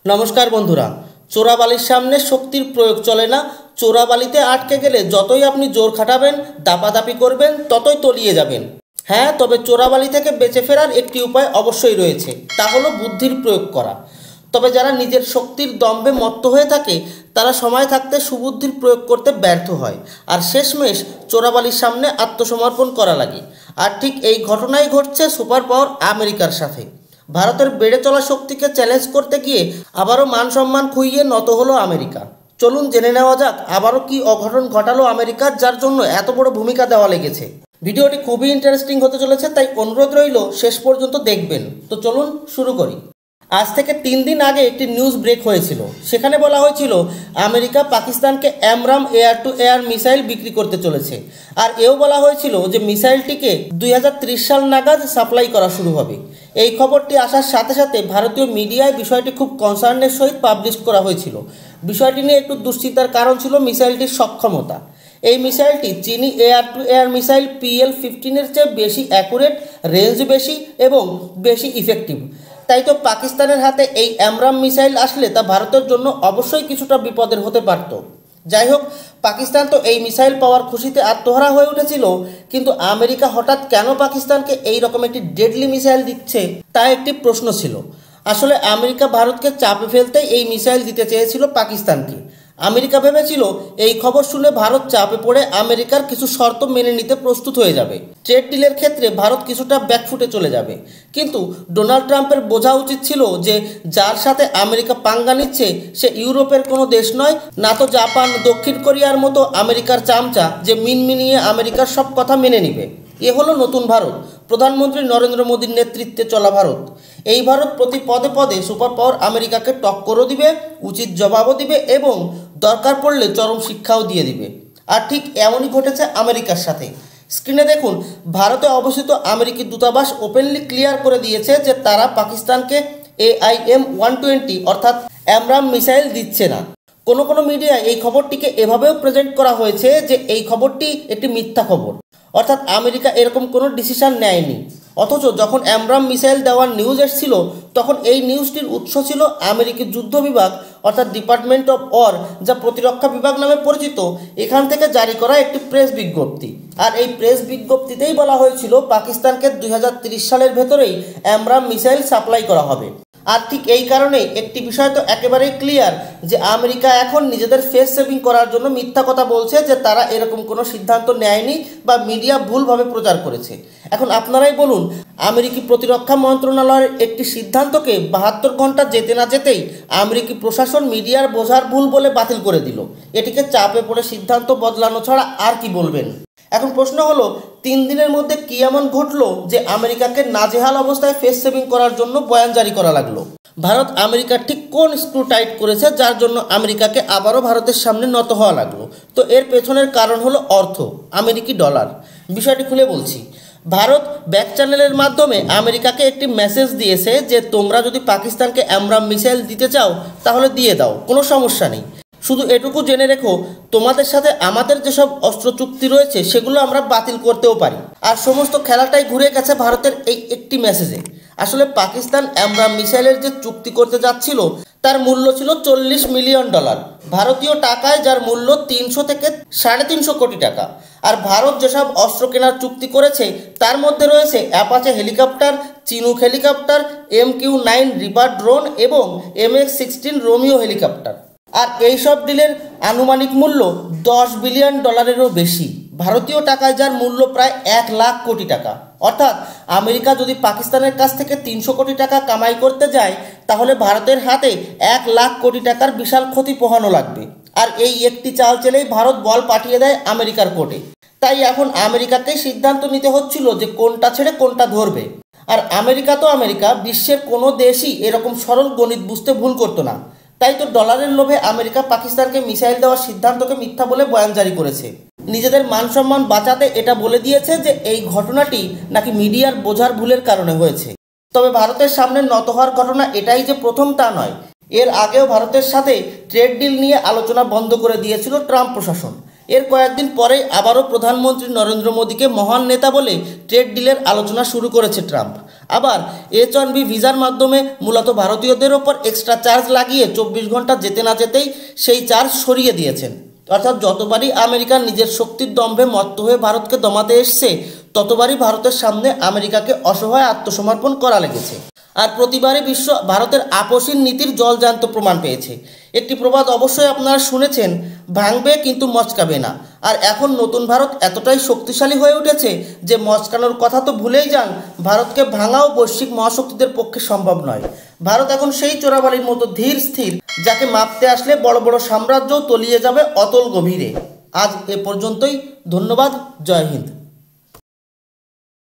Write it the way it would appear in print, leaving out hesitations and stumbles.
নমস্কার বন্ধুরা। চোরাবালির সামনে শক্তির প্রয়োগ চলে না। চোরাবালিতে আটকে গেলে যতই আপনি জোর খাটাবেন, দাপাদাপি করবেন, ততই তলিয়ে যাবেন। হ্যাঁ, তবে চোরাবালি থেকে বেঁচে ফেরার একটি উপায় অবশ্যই রয়েছে, তা হলো বুদ্ধির প্রয়োগ করা। তবে যারা নিজের শক্তির দম্ভে মত্ত হয়ে থাকে তারা সময় থাকতে সুবুদ্ধির প্রয়োগ করতে ব্যর্থ হয়, আর শেষমেশ চোরাবালির সামনে আত্মসমর্পণ করা লাগে। আর ঠিক এই ঘটনাই ঘটছে সুপার পাওয়ার আমেরিকার সাথে। ভারতের বেড়ে চলা শক্তিকে চ্যালেঞ্জ করতে গিয়ে আবারও মান সম্মান খুইয়ে নত হলো আমেরিকা। চলুন জেনে নেওয়া যাক আবারও কি অঘটন ঘটালো আমেরিকার, যার জন্য এত বড় ভূমিকা দেওয়া লেগেছে। ভিডিওটি খুবই ইন্টারেস্টিং হতে চলেছে, তাই অনুরোধ রইল শেষ পর্যন্ত দেখবেন। তো চলুন শুরু করি। আজ থেকে 3 দিন আগে একটি নিউজ ব্রেক হয়েছিল। সেখানে বলা হয়েছিল আমেরিকা পাকিস্তানকে অ্যামরাম এয়ার টু এয়ার মিসাইল বিক্রি করতে চলেছে। আর এও বলা হয়েছিল যে মিসাইলটিকে 2030 সাল নাগাদ সাপ্লাই করা শুরু হবে। এই খবরটি আসার সাথে সাথে ভারতীয় মিডিয়ায় বিষয়টি খুব কনসার্নের সহিত পাবলিশ করা হয়েছিল। বিষয়টি নিয়ে একটু দুশ্চিন্তার কারণ ছিল মিসাইলটির সক্ষমতা। এই মিসাইলটি চীনি air to air missile PL-15 চেয়ে বেশি অ্যাকুরেট, রেঞ্জ বেশি এবং বেশি ইফেক্টিভ। তাই তো পাকিস্তানের হাতে এই অ্যামরাম মিসাইল আসলে তা ভারতের জন্য অবশ্যই কিছুটা বিপদের হতে পারত। যাই হোক, পাকিস্তান তো এই মিসাইল পাওয়ার খুশিতে আত্মহারা হয়ে উঠেছিল, কিন্তু আমেরিকা হঠাৎ কেন পাকিস্তানকে এই রকম একটি ডেডলি মিসাইল দিচ্ছে তা একটি প্রশ্ন ছিল। আসলে আমেরিকা ভারতকে চাপে ফেলতেই এই মিসাইল দিতে চেয়েছিল পাকিস্তানকে। আমেরিকা ভেবেছিল এই খবর শুনে ভারত চাপে পড়ে আমেরিকার কিছু শর্ত মেনে নিতে প্রস্তুত হয়ে যাবে। ট্রেড ডিলের ক্ষেত্রে ভারত কিছুটা ব্যাকফুটে চলে যাবে। কিন্তু ডোনাল্ড ট্রাম্পের বোঝা উচিত ছিল যে যার সাথে আমেরিকা পাঙ্গা নিচ্ছে সে ইউরোপের কোনো দেশ নয়, না তো জাপান, দক্ষিণ কোরিয়ার মতো আমেরিকার চামচা যে মিনমিনিয়ে আমেরিকার সব কথা মেনে নিবে। এ হলো নতুন ভারত, প্রধানমন্ত্রী নরেন্দ্র মোদীর নেতৃত্বে চলা ভারত। এই ভারত প্রতি পদে পদে সুপার পাওয়ার আমেরিকাকে টক্করও দিবে, উচিত জবাবও দিবে এবং দরকার পড়লে চরম শিক্ষাও দিয়ে দিবে। আর ঠিক এমনই ঘটেছে আমেরিকার সাথে। স্ক্রিনে দেখুন, ভারতে অবস্থিত আমেরিকি দূতাবাস ওপেনলি ক্লিয়ার করে দিয়েছে যে তারা পাকিস্তানকে AIM-120 অর্থাৎ অ্যামরাম মিসাইল দিচ্ছে না। কোনো মিডিয়ায় এই খবরটিকে এভাবেও প্রেজেন্ট করা হয়েছে যে এই খবরটি একটি মিথ্যা খবর, অর্থাৎ আমেরিকা এরকম কোনো ডিসিশন নেয়নি। অথচ যখন অ্যামরাম মিসাইল দেওয়ার নিউজ এসেছিল তখন এই নিউজটির উৎস ছিল আমেরিকি যুদ্ধ বিভাগ অর্থাৎ ডিপার্টমেন্ট অফ ওয়ার, যা প্রতিরক্ষা বিভাগ নামে পরিচিত। এখান থেকে জারি করা একটি প্রেস বিজ্ঞপ্তি। আর এই প্রেস বিজ্ঞপ্তিতেই বলা হয়েছিল পাকিস্তানকে 2030 সালের ভেতরেই অ্যামরাম মিসাইল সাপ্লাই করা হবে। আর ঠিক এই কারণে একটি বিষয় তো একেবারেই ক্লিয়ার যে আমেরিকা এখন নিজেদের ফেস সেভিং করার জন্য মিথ্যা কথা বলছে যে তারা এরকম কোনো সিদ্ধান্ত নেয়নি বা মিডিয়া ভুলভাবে প্রচার করেছে। এখন আপনারাই বলুন, আমেরিকি প্রতিরক্ষা মন্ত্রণালয়ের একটি সিদ্ধান্তকে 72 ঘন্টা যেতে না যেতেই আমেরিকি প্রশাসন মিডিয়ার বোঝার ভুল বলে বাতিল করে দিল। এটিকে চাপে পড়ে সিদ্ধান্ত বদলানো ছাড়া আর কি বলবেন। এখন প্রশ্ন হলো, 3 দিনের মধ্যে কি এমন ঘটলো যে আমেরিকাকে নাজেহাল অবস্থায় ফেস সেভিং করার জন্য বয়ান জারি করা লাগলো? ভারত আমেরিকার ঠিক কোন স্ক্রু টাইট করেছে যার জন্য আমেরিকাকে আবারও ভারতের সামনে নত হওয়া লাগলো? তো এর পেছনের কারণ হলো অর্থ, আমেরিকি ডলার। বিষয়টি খুলে বলছি। ভারত ব্যাক চ্যানেলের মাধ্যমে আমেরিকাকে একটি মেসেজ দিয়েছে যে তোমরা যদি পাকিস্তানকে অ্যামরাম মিসাইল দিতে চাও তাহলে দিয়ে দাও, কোনো সমস্যা নেই। শুধু এটুকু জেনে রেখো, তোমাদের সাথে আমাদের যেসব অস্ত্র চুক্তি রয়েছে সেগুলো আমরা বাতিল করতেও পারি। আর সমস্ত খেলাটাই ঘুরে গেছে ভারতের এই একটি মেসেজে। আসলে পাকিস্তান অ্যামরাম মিসাইলের যে চুক্তি করতে যাচ্ছিল তার মূল্য ছিল $40 মিলিয়ন, ভারতীয় টাকায় যার মূল্য 300 থেকে 350 কোটি টাকা। আর ভারত যেসব অস্ত্র কেনার চুক্তি করেছে তার মধ্যে রয়েছে অ্যাপাচে হেলিকপ্টার, চিনুক হেলিকপ্টার, MQ-9 রিপার ড্রোন এবং MH-16 রোমিও হেলিকপ্টার। আর এইসব ডিলের আনুমানিক মূল্য $10 বিলিয়ন বেশি, ভারতীয় টাকায় যার মূল্য প্রায় 1 লাখ কোটি টাকা। অর্থাৎ আমেরিকা যদি পাকিস্তানের কাছ থেকে 300 কোটি টাকা কামাই করতে যায় তাহলে ভারতের হাতে 1 লাখ কোটি টাকার বিশাল ক্ষতি পোহানো লাগবে। আর এই একটি চাল চেলেই ভারত বল পাঠিয়ে দেয় আমেরিকার কোর্টে। তাই এখন আমেরিকাকেই সিদ্ধান্ত নিতে হচ্ছিল যে কোনটা ছেড়ে কোনটা ধরবে। আর আমেরিকা তো আমেরিকা, বিশ্বের কোনো দেশই এরকম সরল গণিত বুঝতে ভুল করতো না। তাই তো ডলারের লোভে আমেরিকা পাকিস্তানকে মিসাইল দেওয়ার সিদ্ধান্তকে মিথ্যা বলে বয়ান জারি করেছে। নিজেদের মান সম্মান বাঁচাতে এটা বলে দিয়েছে যে এই ঘটনাটি নাকি মিডিয়ার বোঝার ভুলের কারণে হয়েছে। তবে ভারতের সামনে নত হওয়ার ঘটনা এটাই যে প্রথম তা নয়। এর আগেও ভারতের সাথে ট্রেড ডিল নিয়ে আলোচনা বন্ধ করে দিয়েছিল ট্রাম্প প্রশাসন। এর কয়েকদিন পরেই আবারও প্রধানমন্ত্রী নরেন্দ্র মোদীকে মহান নেতা বলে ট্রেড ডিলের আলোচনা শুরু করেছে ট্রাম্প। আবার H1B ভিসার মাধ্যমে মূলত ভারতীয়দের ওপর এক্সট্রা চার্জ লাগিয়ে 24 ঘন্টা যেতে না যেতেই সেই চার্জ সরিয়ে দিয়েছেন। অর্থাৎ যতবারই আমেরিকা নিজের শক্তির দম্ভে মত্ত হয়ে ভারতকে দমাতে এসছে, ততবারই ভারতের সামনে আমেরিকাকে অসহায় আত্মসমর্পণ করা লেগেছে। আর প্রতিবারই বিশ্ব ভারতের আপসীন নীতির জলজান্ত প্রমাণ পেয়েছে। একটি প্রবাদ অবশ্যই আপনারা শুনেছেন, ভাঙবে কিন্তু মচকাবে না। আর এখন নতুন ভারত এতটাই শক্তিশালী হয়ে উঠেছে যে মচকানোর কথা তো ভুলেই যান, ভারতকে ভাঙাও বৈশ্বিক মহাশক্তিদের পক্ষে সম্ভব নয়। ভারত এখন সেই চোরাবালির মতো ধীর স্থির, যাকে মাপতে আসলে বড় বড় সাম্রাজ্যও তলিয়ে যাবে অতল গভীরে। আজ এ পর্যন্তই। ধন্যবাদ। জয় হিন্দ।